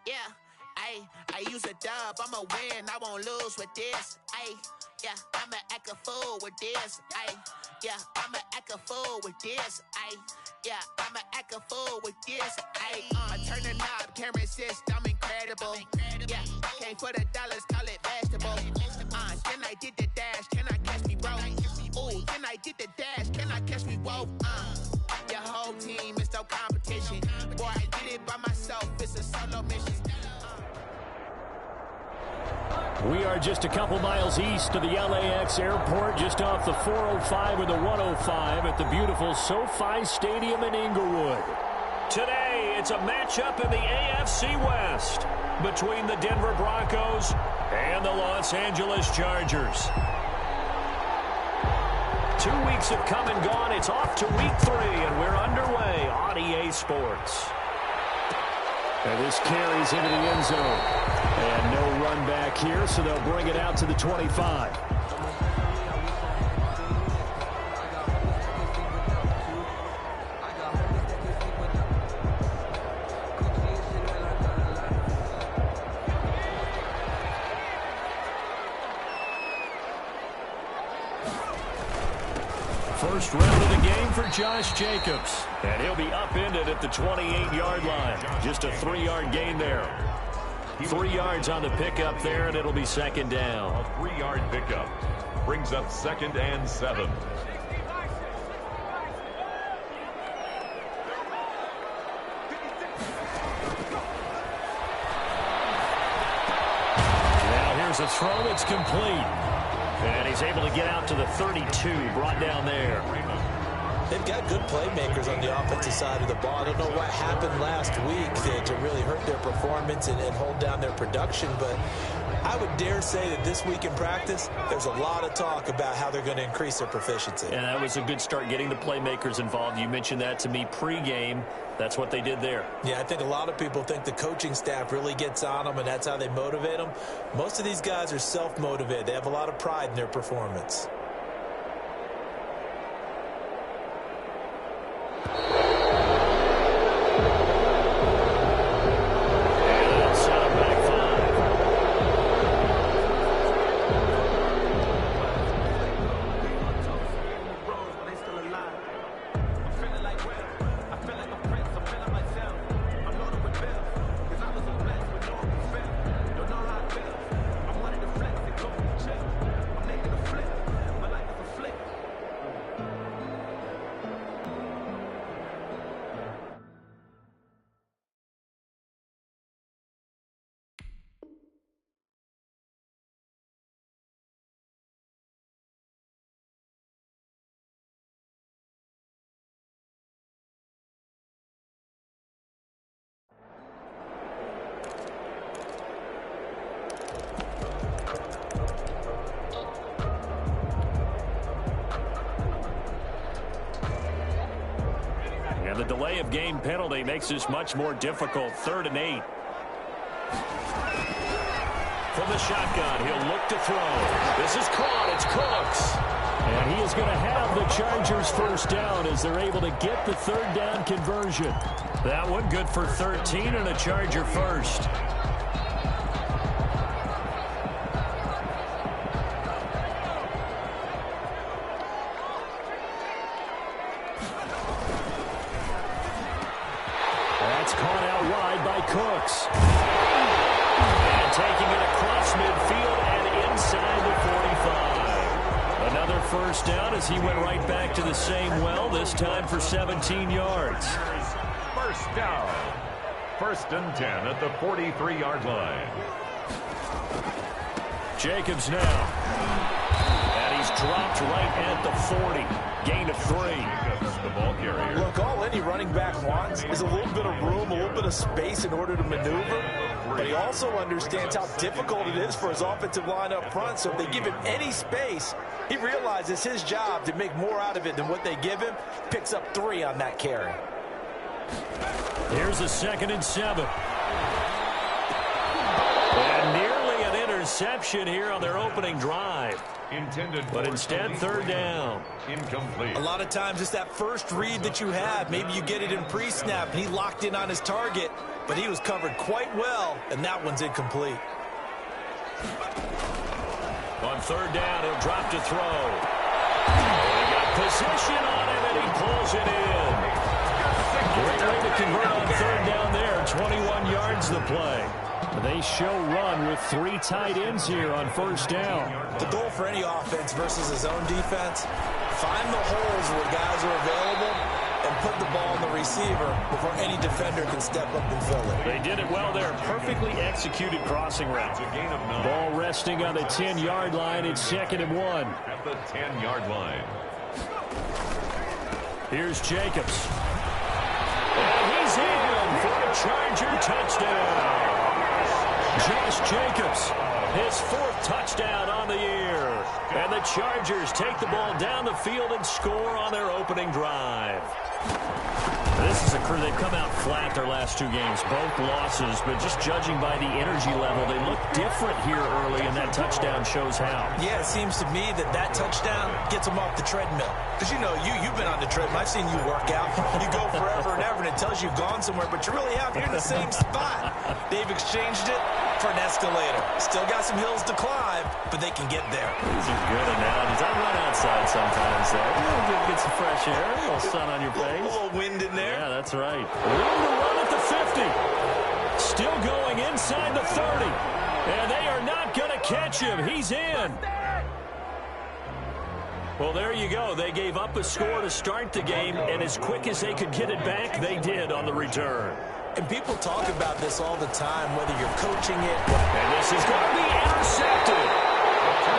Yeah, I use a dub, I'ma win, I won't lose with this. Yeah, I'ma act a fool with this. Yeah, I'ma act a fool with this. Yeah, I'ma act a fool with this. I turn the knob, can't resist, I'm incredible. Yeah, came for the dollars, call it vegetable. Then I did the dash, can I catch me, bro? Ooh, then I did the dash, can I catch me, whoa? Your whole team is no competition. Boy, I did it by myself, it's a solo mission. We are just a couple miles east of the LAX airport, just off the 405 or the 105 at the beautiful SoFi Stadium in Inglewood. Today, it's a matchup in the AFC West between the Denver Broncos and the Los Angeles Chargers. 2 weeks have come and gone. It's off to week 3, and we're underway on EA Sports. And this carries into the end zone. And no run back here, so they'll bring it out to the 25. First round of the game for Josh Jacobs. And he'll be upended at the 28-yard line. Just a 3-yard gain there. 3 yards on the pickup there, and it'll be second down. A 3-yard pickup brings up 2nd and 7. Now here's a throw that's complete. And he's able to get out to the 32, brought down there. They've got good playmakers on the offensive side of the ball. I don't know what happened last week to really hurt their performance and hold down their production, but I would dare say that this week in practice, there's a lot of talk about how they're going to increase their proficiency. And that was a good start getting the playmakers involved. You mentioned that to me pregame. That's what they did there. Yeah, I think a lot of people think the coaching staff really gets on them, and that's how they motivate them. Most of these guys are self-motivated. They have a lot of pride in their performance. And the delay of game penalty makes this much more difficult. 3rd and 8. From the shotgun, he'll look to throw. This is caught. It's Cooks. And he is going to have the Chargers first down as they're able to get the 3rd down conversion. That one good for 13 and a Charger first. That's caught out wide by Cooks. And taking it across midfield and inside the 45. Another first down as he went right back to the same well, this time for 17 yards. First down. 1st and 10 at the 43-yard line. Jacobs now. And he's dropped right at the 40. Gain of 3. Jacobs, the ball carrier. Look, all any running back wants is a little bit of room, a little bit of space in order to maneuver. But he also understands how difficult it is for his offensive line up front. So if they give him any space, he realizes his job to make more out of it than what they give him. Picks up 3 on that carry. Here's a 2nd and 7. And nearly an interception here on their opening drive. But instead, third down. Incomplete. A lot of times it's that first read that you have. Maybe you get it in pre-snap, and he locked in on his target, but he was covered quite well, and that one's incomplete. On third down, he'll drop to throw. He got position on him, and he pulls it in. Great way to convert on third down there. 21 yards the play. They show run with 3 tight ends here on first down. The goal for any offense versus his own defense, find the holes where guys are available and put the ball on the receiver before any defender can step up and fill it. They did it well there. Perfectly executed crossing route. Ball resting on the 10-yard line. It's 2nd and 1. At the 10-yard line. Here's Jacobs. And he's in for a Charger touchdown. Josh Jacobs, his 4th touchdown on the year. And the Chargers take the ball down the field and score on their opening drive. This is a crew. They've come out flat their last 2 games, both losses, but just judging by the energy level, they look different here early, and that touchdown shows how. Yeah, it seems to me that touchdown gets them off the treadmill. Because, you know, you've been on the treadmill. I've seen you work out. You go forever and ever, and it tells you you've gone somewhere, but you really haven't. You're in the same spot. They've exchanged it for an escalator. Still got some hills to climb, but they can get there. These are good analogies. I run outside sometimes, though. Get some fresh air, a little sun on your face. A little wind in there. Yeah, that's right. Room to run at the 50. Still going inside the 30. And they are not going to catch him. He's in. Well, there you go. They gave up a score to start the game, and as quick as they could get it back, they did on the return. And people talk about this all the time, whether you're coaching it. And this is going to be intercepted.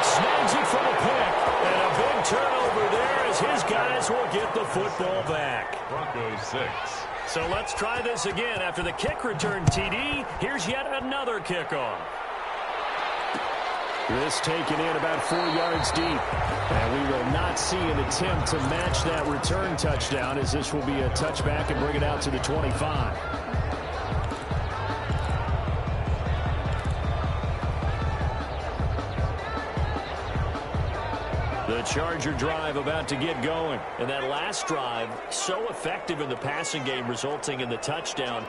Snags it from a pick. And a big turnover there as his guys will get the football back. Broncos 6. So let's try this again. After the kick return TD, here's yet another kickoff. This taken in about 4 yards deep. And we will not see an attempt to match that return touchdown, as this will be a touchback and bring it out to the 25. The Charger drive about to get going. And that last drive, so effective in the passing game, resulting in the touchdown.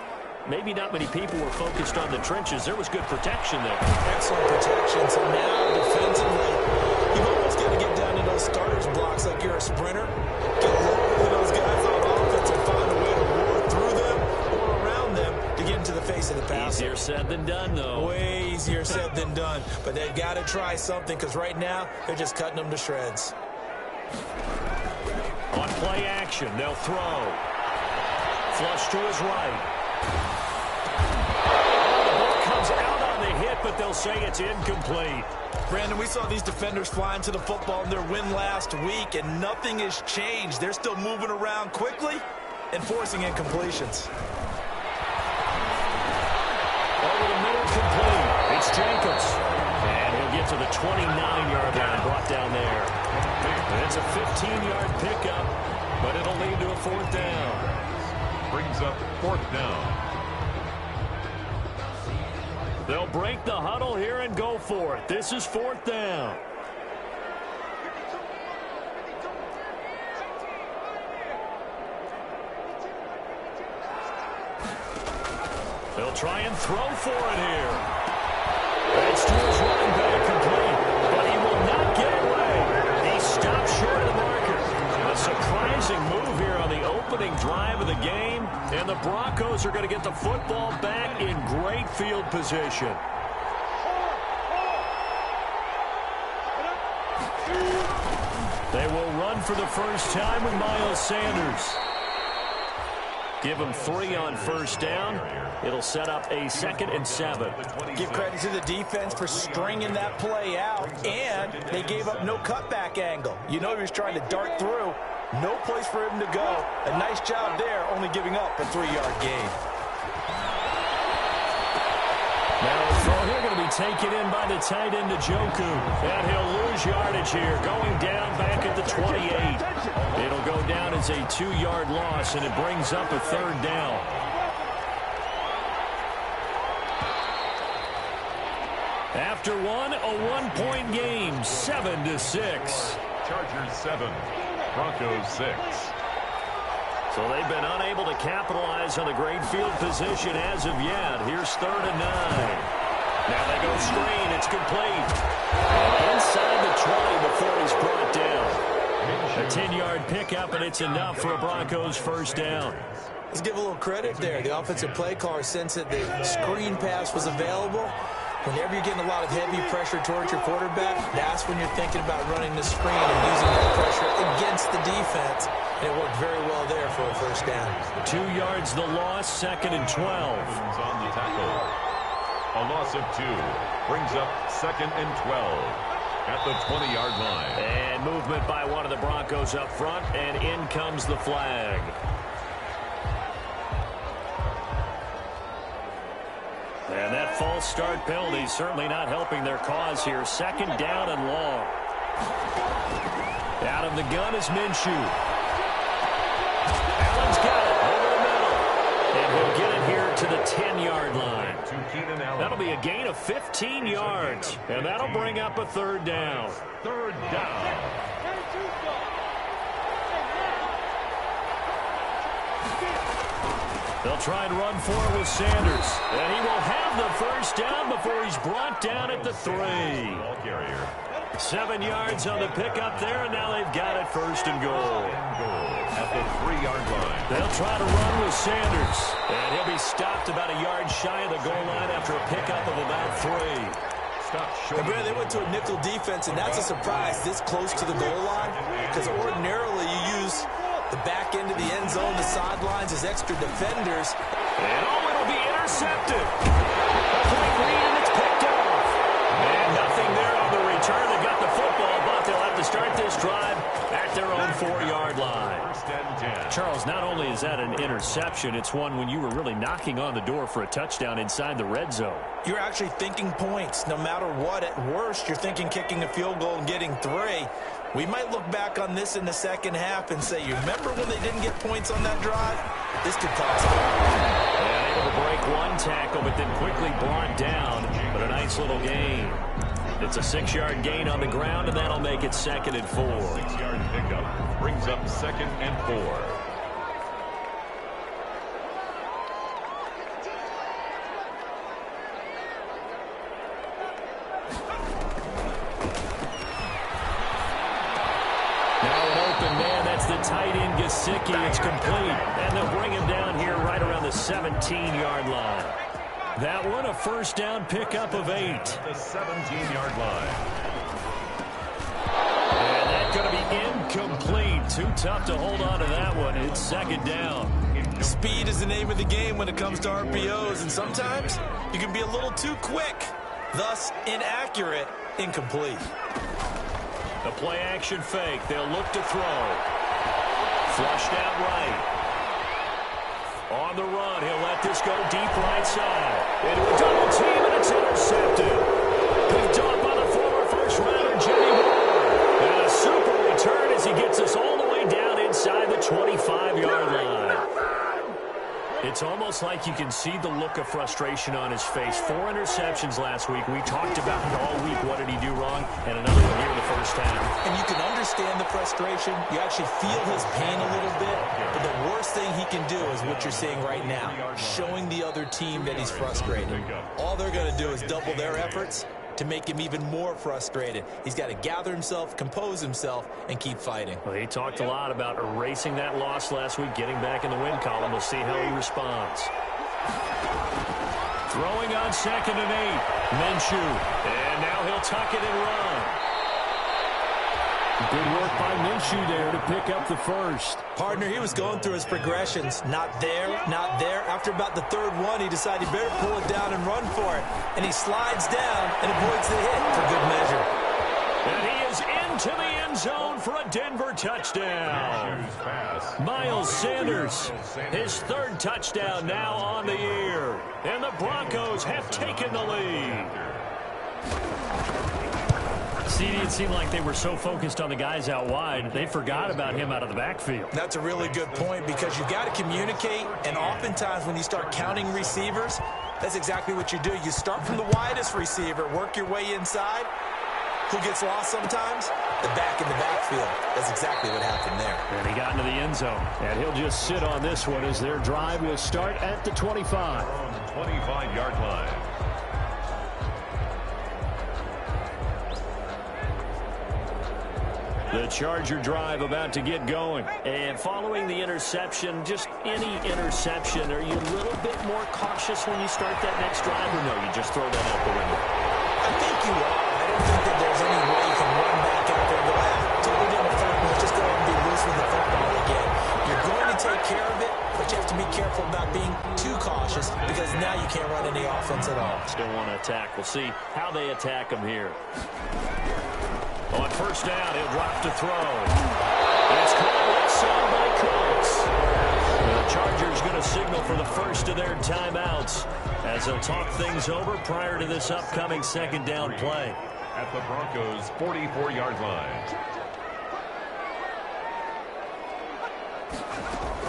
Maybe not many people were focused on the trenches. There was good protection there. Excellent protection. So now, defensively, you've almost got to get down to those starters blocks like you're a sprinter. Get lower than those guys on offense and find a way to roar through them or around them to get into the face of the passer. Easier said than done, though. Way easier said than done. But they've got to try something, because right now, they're just cutting them to shreds. On play action, they'll throw. Flush to his right. The ball comes out on the hit, but they'll say it's incomplete. Brandon, we saw these defenders flying to the football in their win last week, and nothing has changed. They're still moving around quickly and forcing incompletions. Over the middle, complete. It's Jacobs. And he'll get to the 29-yard line, brought down there. And it's a 15-yard pickup, but it'll lead to a 4th down. Brings up 4th down. They'll break the huddle here and go for it. This is 4th down. They'll try and throw for it here. It's to his running back, complete, but he will not get away. He stopped short of the marker. A surprising move here on the opening drive of the game, and the Broncos are going to get the football back in great field position. They will run for the first time with Miles Sanders. Give him 3 on first down. It'll set up a 2nd and 7. Give credit to the defense for stringing that play out, and they gave up no cutback angle. You know he was trying to dart through. No place for him to go. A nice job there, only giving up a 3-yard gain. Now the throw here going to be taken in by the tight end Njoku. And he'll lose yardage here, going down back at the 28. It'll go down as a 2-yard loss, and it brings up a 3rd down. After one, a one-point game, 7-6. Chargers 7, Broncos 6. So they've been unable to capitalize on the great field position as of yet. Here's 3rd and 9. Now they go screen. It's complete. And inside the 20 before he's brought down. A 10-yard pickup, and it's enough for a Broncos first down. Let's give a little credit there. The offensive play caller sensed that the screen pass was available. Whenever you're getting a lot of heavy pressure towards your quarterback, that's when you're thinking about running the screen and using that pressure against the defense. And it worked very well there for a first down. 2 yards the loss, 2nd and 12. On the tackle. A loss of 2 brings up 2nd and 12 at the 20-yard line. And movement by one of the Broncos up front, and in comes the flag. And that false start penalty certainly not helping their cause here. 2nd down and long. Out of the gun is Minshew. Allen's got it over the middle. And he'll get it here to the 10-yard line. That'll be a gain of 15 yards. And that'll bring up a 3rd down. 3rd down. They'll try and run for it with Sanders. And he will have the first down before he's brought down at the 3. 7 yards on the pickup there, and now they've got it 1st and goal. At the 3-yard line. They'll try to run with Sanders. And he'll be stopped about a yard shy of the goal line after a pickup of about 3. They went to a nickel defense, and that's a surprise this close to the goal line, because ordinarily you use the back end of the end zone, the sidelines as extra defenders. And it'll be intercepted. A quick read, and it's picked off. And nothing there on the return. They got the football, but they'll have to start this drive at their own 4-yard line. Charles, not only is that an interception, it's one when you were really knocking on the door for a touchdown inside the red zone. You're actually thinking points. No matter what, at worst, you're thinking kicking a field goal and getting 3. We might look back on this in the second half and say, you remember when they didn't get points on that drive? This could cost them. And able to break one tackle, but then quickly brought down. But a nice little gain. It's a 6-yard gain on the ground, and that'll make it 2nd and 4. 6-yard pickup brings up 2nd and 4. Tight end Gesicki. It's complete, and they'll bring him down here right around the 17-yard line. That one a first down pickup of 8. The 17-yard line. And that's going to be incomplete. Too tough to hold on to that one. It's 2nd down. Speed is the name of the game when it comes to RPOs, and sometimes you can be a little too quick, thus inaccurate, incomplete. The play action fake. They'll look to throw. Flushed out right. On the run, he'll let this go deep right side. Into a double team, and it's intercepted. Picked off by the former first-rounder, Jimmy Ward. And a super return as he gets us all the way down inside the 25-yard line. It's almost like you can see the look of frustration on his face. 4 interceptions last week. We talked about it all week. What did he do wrong? And another one here in the first half. And you can understand the frustration. You actually feel his pain a little bit. But the worst thing he can do is what you're seeing right now, showing the other team that he's frustrated. All they're going to do is double their efforts to make him even more frustrated. He's got to gather himself, compose himself, and keep fighting. Well, he talked a lot about erasing that loss last week, getting back in the win column. We'll see how he responds. Throwing on 2nd and 8. Minshew. And now he'll tuck it and run. Good work by Minshew there to pick up the first. Partner, he was going through his progressions. Not there, not there. After about the 3rd one, he decided he better pull it down and run for it. And he slides down and avoids the hit for good measure. And he is into the end zone for a Denver touchdown. Miles Sanders, his 3rd touchdown now on the year. And the Broncos have taken the lead. It seemed like they were so focused on the guys out wide, they forgot about him out of the backfield. That's a really good point, because you've got to communicate, and oftentimes when you start counting receivers, That's exactly what you do. You start from the widest receiver, work your way inside. Who gets lost sometimes? The back in the backfield. That's exactly what happened there. And he got into the end zone. And he'll just sit on this one as their drive will start at the 25. On the 25-yard line. The Charger drive about to get going. And following the interception, just any interception, are you a little bit more cautious when you start that next drive, or no, you just throw that out the window? I think you are. I don't think that there's any way you can run back out there and go, totally different football. Just go and be loose with the football again. You're going to take care of it, but you have to be careful about being too cautious because now you can't run any offense at all. Still want to attack. We'll see how they attack them here. On first down, he'll drop to throw. And it's caught left side by Coates. The Chargers going to signal for the first of their timeouts as they'll talk things over prior to this upcoming second down play. At the Broncos' 44-yard line.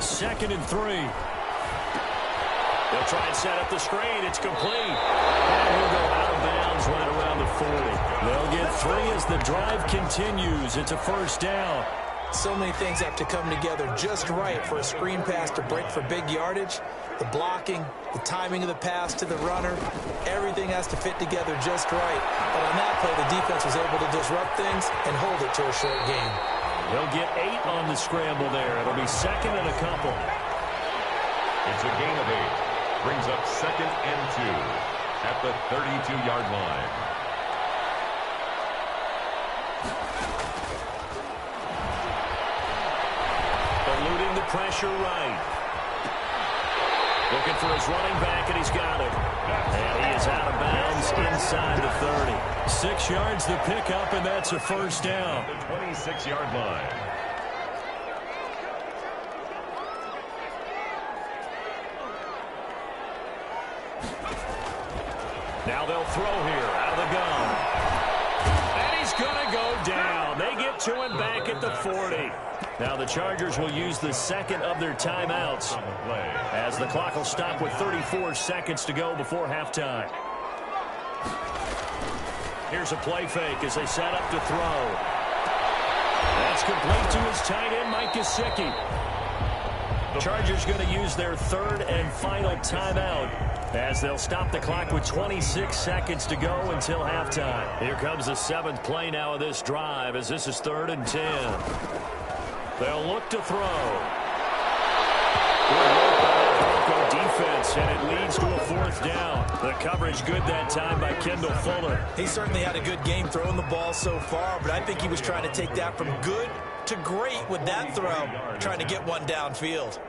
2nd and 3. They'll try and set up the screen. It's complete. And he'll go out of bounds right around the 40. They'll get 3 as the drive continues. It's a first down. So many things have to come together just right for a screen pass to break for big yardage. The blocking, the timing of the pass to the runner, everything has to fit together just right. But on that play, the defense was able to disrupt things and hold it to a short game. They'll get 8 on the scramble there. It'll be 2nd and a couple. It's a gain of 8. Brings up 2nd and 2 at the 32-yard line. Eluding the pressure right. Looking for his running back, and he's got it. And he is out of bounds inside the 30. 6 yards the pickup, and that's a first down. The 26-yard line. Now they'll throw here out of the gun. And he's going to go down. They get to him back at the 40. Now the Chargers will use the second of their timeouts as the clock will stop with 34 seconds to go before halftime. Here's a play fake as they set up to throw. That's complete to his tight end, Mike Gesicki. The Chargers going to use their 3rd and final timeout as they'll stop the clock with 26 seconds to go until halftime. Here comes the 7th play now of this drive as this is 3rd and 10. They'll look to throw. Good work by the Bronco defense, and it leads to a 4th down. The coverage good that time by Kendall Fuller. He certainly had a good game throwing the ball so far, but I think he was trying to take that from good to great with that throw, trying to get one downfield.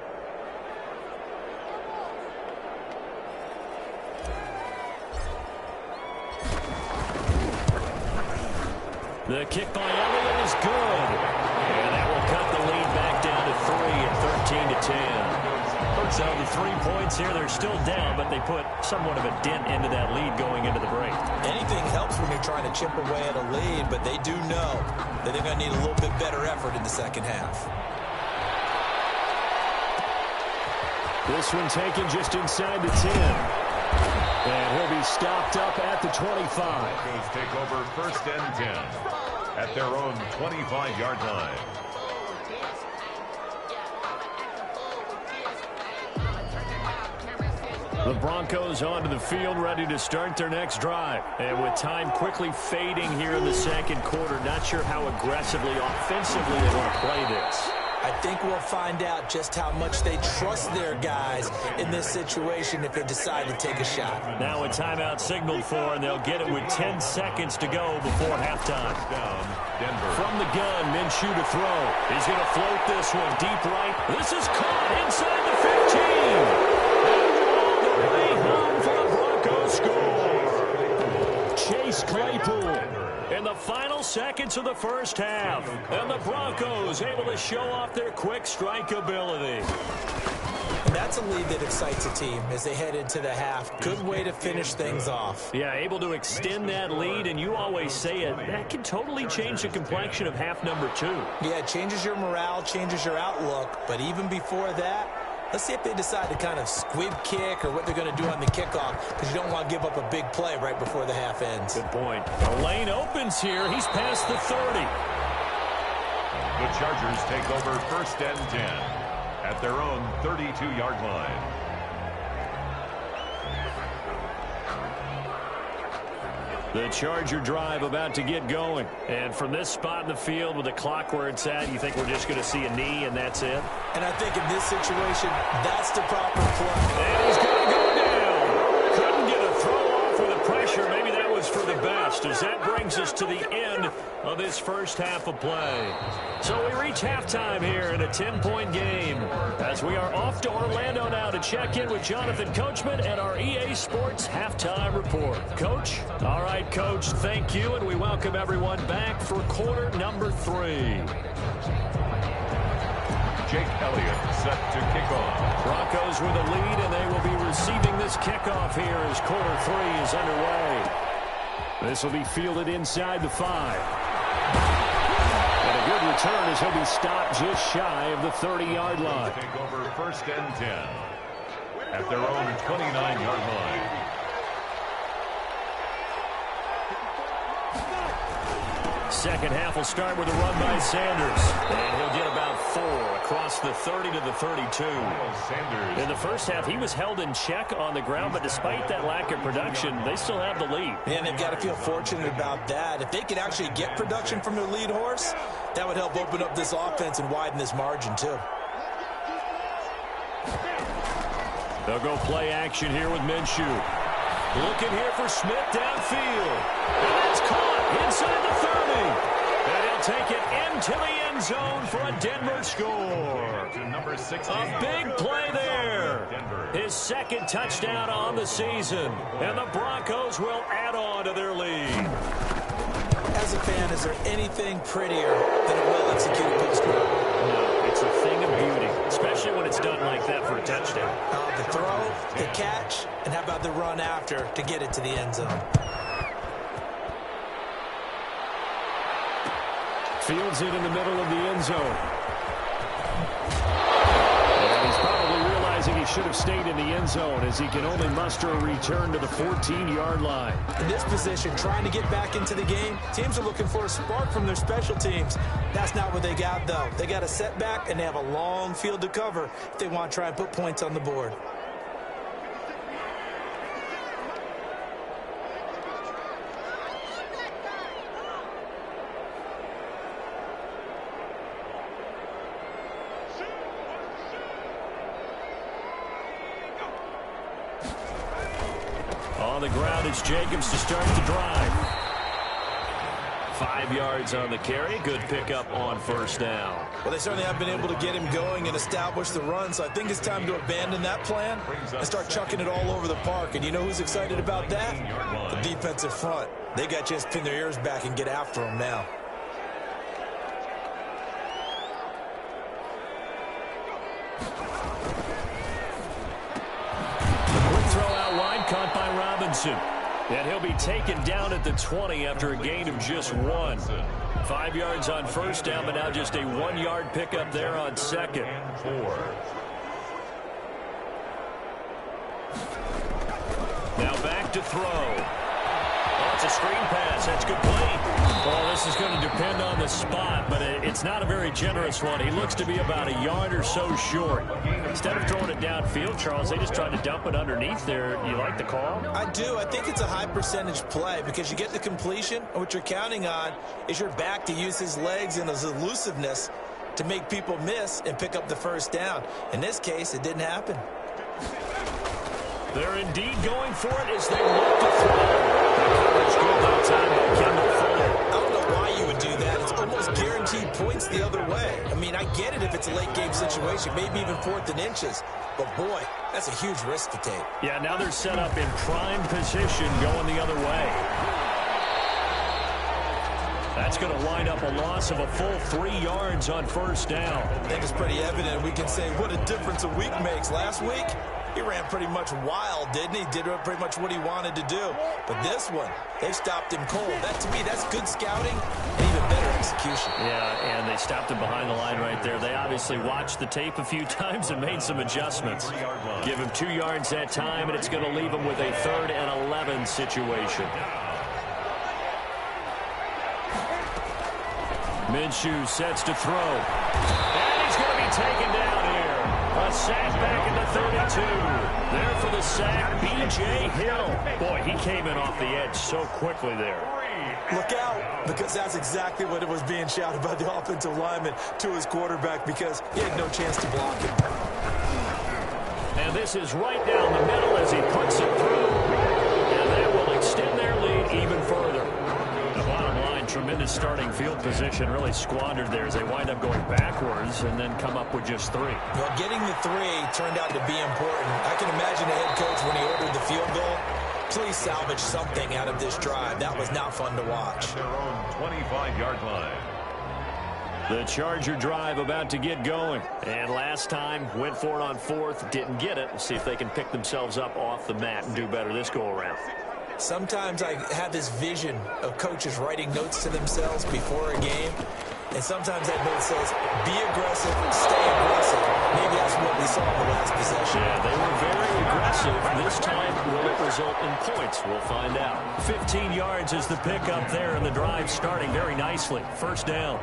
The kick by Elliott is good. And that will cut the lead back down to 3 at 13-10. So the 3 points here, they're still down, but they put somewhat of a dent into that lead going into the break. Anything helps when you're trying to chip away at a lead, but they do know that they're going to need a little bit better effort in the second half. This one taken just inside the 10. And he'll be stopped up at the 25. Broncos take over 1st and 10 at their own 25-yard line. The Broncos onto the field, ready to start their next drive. And with time quickly fading here in the second quarter, not sure how aggressively, offensively they want to play this. I think we'll find out just how much they trust their guys in this situation if they decide to take a shot. Now a timeout signaled for, and they'll get it with 10 seconds to go before halftime. Down, Denver. From the gun, Minshew to throw. He's going to float this one deep right. This is caught inside the 15. And all the way home for the Broncos score. Chase Claypool in the final seconds of the first half. And the Broncos able to show off their quick strike ability. And that's a lead that excites a team as they head into the half. Good way to finish things off. Yeah, able to extend that lead, and you always say it, that can totally change the complexion of half number 2. Yeah, it changes your morale, changes your outlook, but even before that, Let's see if they decide to kind of squib kick or what they're going to do on the kickoff, because you don't want to give up a big play right before the half ends. Good point. The lane opens here. He's past the 30. The Chargers take over 1st and 10 at their own 32-yard line. The Charger drive about to get going. And from this spot in the field with the clock where it's at, you think we're just going to see a knee and that's it? And I think in this situation, that's the proper play. And he's going to go down. Couldn't get a throw off with the pressure. Maybe that was for the best, as that brings us to the end of this first half of play. So we reach halftime here in a 10-point game, as we are off to Orlando now to check in with Jonathan Coachman and our EA Sports Halftime Report. Coach? All right, Coach, thank you, and we welcome everyone back for quarter number 3. Jake Elliott set to kick off. Broncos with a lead, and they will be receiving this kickoff here as quarter 3 is underway. This will be fielded inside the 5. And a good return as he'll be stopped just shy of the 30-yard line. Take over 1st and 10 at their own 29-yard line. Second half will start with a run by Sanders. And he'll get about 4 across the 30 to the 32. In the first half, he was held in check on the ground, but despite that lack of production, they still have the lead. And they've got to feel fortunate about that. If they could actually get production from their lead horse, that would help open up this offense and widen this margin, too. They'll go play action here with Minshew. Looking here for Smith downfield. And that's caught inside the 30. And he'll take it into the end zone for a Denver score. Number 16. A big play there. His second touchdown on the season. And the Broncos will add on to their lead. As a fan, is there anything prettier than a well-executed post route? No, it's a thing of beauty, especially when it's done like that for a touchdown. The throw, the catch, and how about the run after to get it to the end zone? Fields it in the middle of the end zone. And he's probably realizing he should have stayed in the end zone, as he can only muster a return to the 14-yard line. In this position, trying to get back into the game, teams are looking for a spark from their special teams. That's not what they got, though. They got a setback, and they have a long field to cover if they want to try and put points on the board. On the ground, it's Jacobs to start the drive. 5 yards on the carry. Good pickup on first down. Well, they certainly have been able to get him going and establish the run, so I think it's time to abandon that plan and start chucking it all over the park. And you know who's excited about that? The defensive front. They got a chance to pin their ears back and get after him now. Caught by Robinson. And he'll be taken down at the 20 after a gain of just 1. 5 yards on first down, but now just a 1-yard pickup there on second. 4. Now back to throw. Oh, it's a screen pass. That's complete. Well, this is going to depend on the spot, but it's not a very generous one. He looks to be about a yard or so short. Instead of throwing it downfield, Charles, they just tried to dump it underneath there. You like the call? I do. I think it's a high percentage play because you get the completion, and what you're counting on is your back to use his legs and his elusiveness to make people miss and pick up the first down. In this case, it didn't happen. They're indeed going for it as they look to throw. Coverage good that time by Kendall Fuller. I don't know why you would do that. It's almost guaranteed points the other way. I mean, I get it if it's a late game situation, maybe even 4th and inches. But, boy, that's a huge risk to take. Yeah, now they're set up in prime position going the other way. That's going to wind up a loss of a full 3 yards on first down. I think it's pretty evident. We can say what a difference a week makes. Last week, He ran pretty much wild, didn't he? Did pretty much what he wanted to do. But this one, they stopped him cold. That, to me, that's good scouting and even better execution. Yeah, and they stopped him behind the line right there. They obviously watched the tape a few times and made some adjustments. Give him 2 yards that time, and it's going to leave him with a 3rd and 11 situation. Minshew sets to throw. And he's going to be taken down here. A sack back at the 32. There for the sack, B.J. Hill. Boy, he came in off the edge so quickly there. Look out, because that's exactly what it was being shouted by the offensive lineman to his quarterback, because he had no chance to block him. And this is right down the middle as he puts it through. And that will extend their lead even further. The bottom line, tremendous starting field position, really squandered there as they wind up going backwards and then come up with just 3. Well, getting the 3 turned out to be important. I can imagine the head coach when he ordered the field goal. Please salvage something out of this drive. That was not fun to watch. At their own 25-yard line. The Charger drive about to get going. And last time, went for it on 4th, didn't get it. We'll see if they can pick themselves up off the mat and do better this go-around. Sometimes I have this vision of coaches writing notes to themselves before a game. And sometimes that note says, be aggressive, stay aggressive. Maybe that's what we saw in the last possession. Yeah, they were very aggressive. This time, will it result in points? We'll find out. 15 yards is the pickup there, and the drive starting very nicely. 1st down.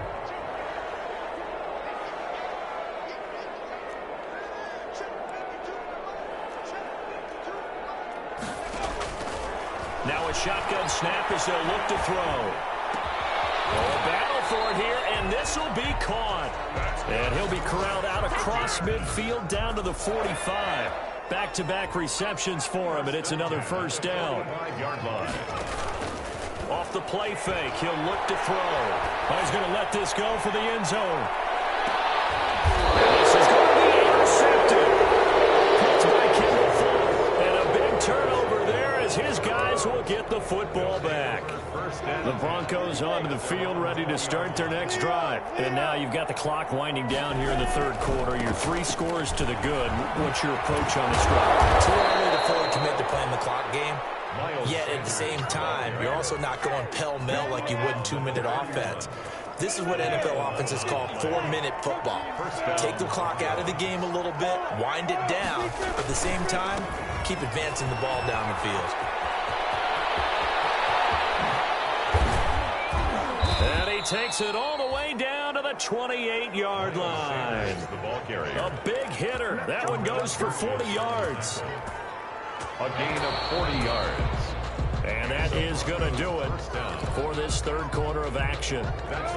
Now a shotgun snap as they'll look to throw. A battle for it here, and this will be caught. And he'll be corralled out across midfield down to the 45. Back-to-back receptions for him, and it's another 1st down. 5-yard line. Off the play fake, he'll look to throw. Oh, he's going to let this go for the end zone. This is going to be intercepted. Picked by Kendall Fuller. And a big turnover there as his guys will get the football back. The Broncos onto the field, ready to start their next drive. And now you've got the clock winding down here in the 3rd quarter. Your 3 scores to the good. What's your approach on this drive? Too early to fully commit to playing the clock game. Yet at the same time, you're also not going pell-mell like you would in 2-minute offense. This is what NFL offenses call 4-minute football. Take the clock out of the game a little bit, wind it down, but at the same time, keep advancing the ball down the field. And he takes it all the way down to the 28-yard line. A big hitter. That one goes for 40 yards. A gain of 40 yards. And that is going to do it for this 3rd quarter of action.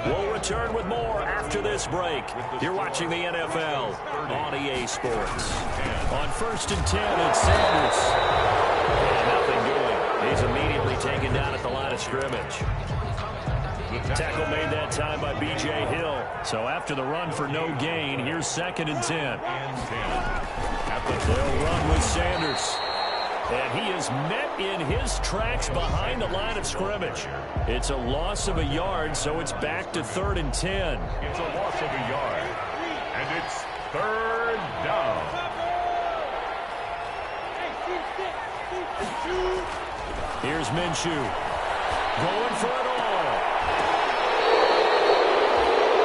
We'll return with more after this break. You're watching the NFL on EA Sports. On 1st and 10, it's Sanders. And nothing doing. He's immediately taken down at the line of scrimmage. Tackle made that time by B.J. Hill. So after the run for no gain, here's 2nd and 10. They'll run with Sanders. And he is met in his tracks behind the line of scrimmage. It's a loss of a yard, so it's back to 3rd and 10. It's a loss of a yard. And it's 3rd down. Here's Minshew. Going for it all.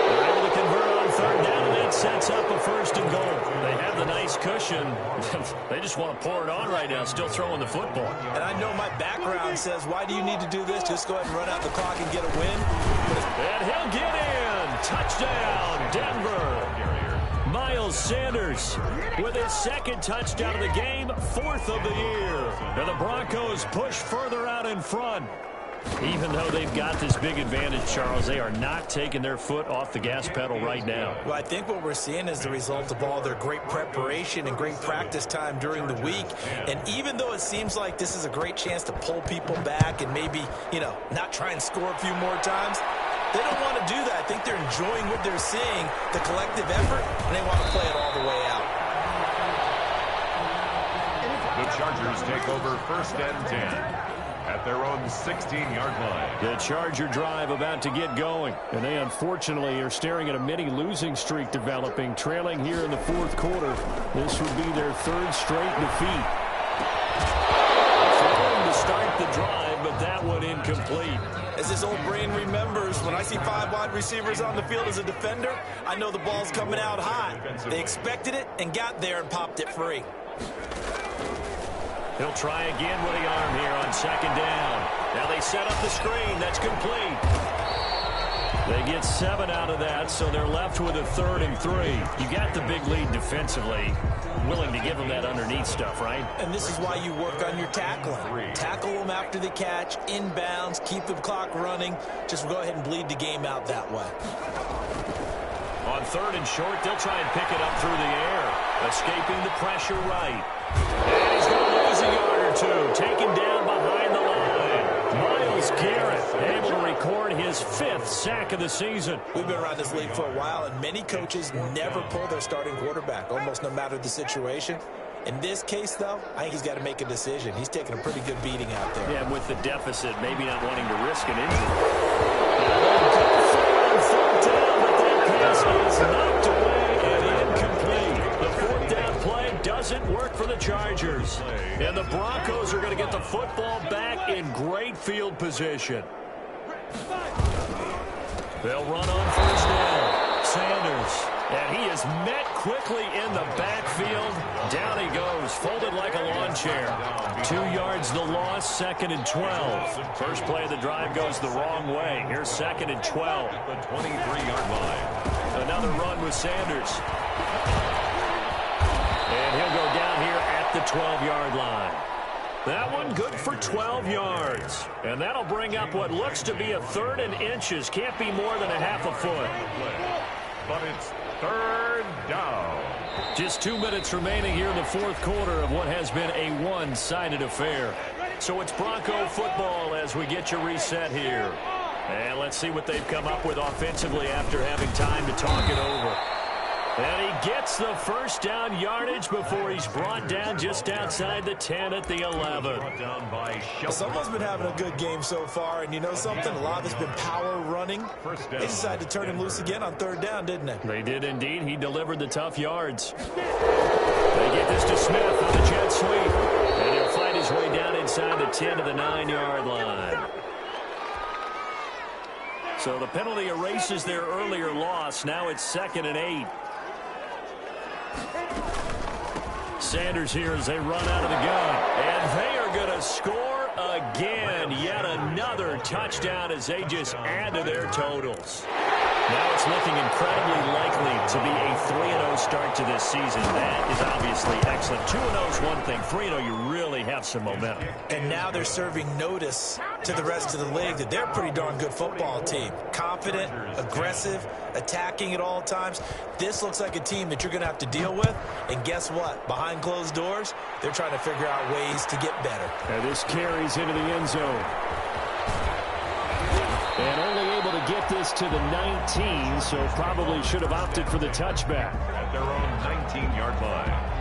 They're able to convert on 3rd down, and that sets up a 1st and goal. They have the nice cushion. They just want to pour it on right now, still throwing the football. And I know my background says, why do you need to do this? Just go ahead and run out the clock and get a win. And he'll get in. Touchdown, Denver. Miles Sanders with his 2nd touchdown of the game, 4th of the year. And the Broncos push further out in front. Even though they've got this big advantage, Charles, they are not taking their foot off the gas pedal right now. Well, I think what we're seeing is the result of all their great preparation and great practice time during the week. And even though it seems like this is a great chance to pull people back and maybe, not try and score a few more times, they don't want to do that. I think they're enjoying what they're seeing, the collective effort, and they want to play it all the way out. The Chargers take over 1st and 10. At their own 16-yard line. The Charger drive about to get going. And they unfortunately are staring at a mini losing streak developing, trailing here in the fourth quarter. This would be their third straight defeat. Throwing to start the drive, but that one incomplete. As this old brain remembers, when I see 5 wide receivers on the field as a defender, I know the ball's coming out hot. They expected it and got there and popped it free. He'll try again with the arm here on second down. Now they set up the screen. That's complete. They get 7 out of that, so they're left with a 3rd and 3. You got the big lead defensively. Willing to give them that underneath stuff, right? And this is why you work on your tackling. Tackle them after the catch, inbounds, keep the clock running. Just go ahead and bleed the game out that way. On 3rd and short, they'll try and pick it up through the air. Escaping the pressure right. And he's going to lose a yard or two. Taken down behind the line. Myles Garrett able to record his 5th sack of the season. We've been around this league for a while, and many coaches never pull their starting quarterback, almost no matter the situation. In this case, though, I think he's got to make a decision. He's taking a pretty good beating out there. Yeah, with the deficit, maybe not wanting to risk an injury. On 4th down, but that pass is knocked away and incomplete. The 4th down play doesn't work for the Chargers. And the Broncos are going to get the football back in great field position. They'll run on 1st down. Sanders. And he is met quickly in the backfield. Down he goes, folded like a lawn chair. 2 yards the loss, 2nd and 12. First play of the drive goes the wrong way. Here's 2nd and 12. The 23-yard line. Another run with Sanders. And he'll go down here at the 12-yard line. That one good for 12 yards. And that'll bring up what looks to be a 3rd and inches. Can't be more than a half a foot. But it's 3rd down. Just 2 minutes remaining here in the fourth quarter of what has been a one-sided affair. So it's Bronco football as we get you reset here. And let's see what they've come up with offensively after having time to talk it over. And he gets the first down yardage before he's brought down just outside the 10 at the 11. Someone's been having a good game so far, and you know something? A lot of it's been power running. They decided to turn him loose again on 3rd down, didn't they? They did indeed. He delivered the tough yards. They get this to Smith on the jet sweep. And he'll find his way down inside the 10 to the 9-yard line. So the penalty erases their earlier loss. Now it's 2nd and 8. Sanders here as they run out of the gun. And they are going to score again. Yet another touchdown as they just add to their totals. Now it's looking incredibly likely to be a 3-0 start to this season. That is obviously excellent. 2-0 is one thing. 3-0, you really have some momentum. And now they're serving notice to the rest of the league that they're a pretty darn good football team. Confident, aggressive, attacking at all times. This looks like a team that you're going to have to deal with. And guess what? Behind closed doors, they're trying to figure out ways to get better. And this carries into the end zone. And only able to get this to the 19, so probably should have opted for the touchback. At their own 19-yard line.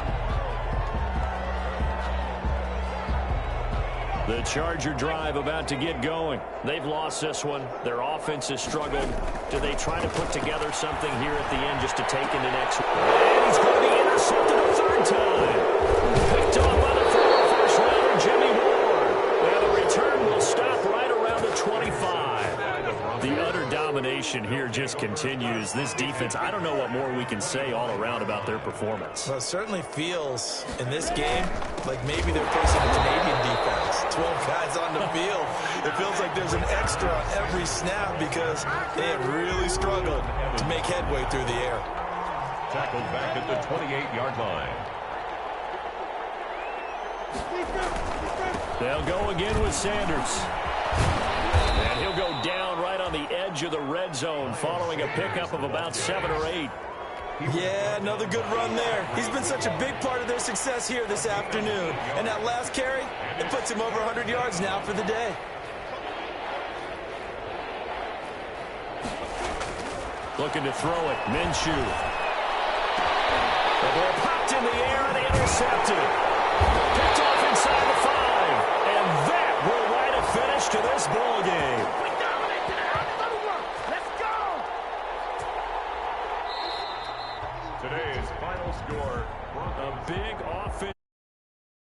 The Charger drive about to get going. They've lost this one. Their offense has struggled. Do they try to put together something here at the end just to take in the next one? And he's going to be intercepted a 3rd time. Picked off by the former first-rounder, Jimmy Ward. And the return will stop right around the 25. The utter domination here just continues. This defense, I don't know what more we can say all around about their performance. Well, it certainly feels in this game like maybe they're facing a Canadian defense. 12 guys on the field. It feels like there's an extra on every snap because they have really struggled to make headway through the air. Tackled back at the 28-yard line. They'll go again with Sanders. And he'll go down right on the edge of the red zone following a pickup of about 7 or 8. Yeah, another good run there. He's been such a big part of their success here this afternoon. And that last carry, it puts him over 100 yards now for the day. Looking to throw it. Minshew. The ball popped in the air and intercepted. Picked off inside the 5. And that will right a to this ball game. Today's final score. A big offense.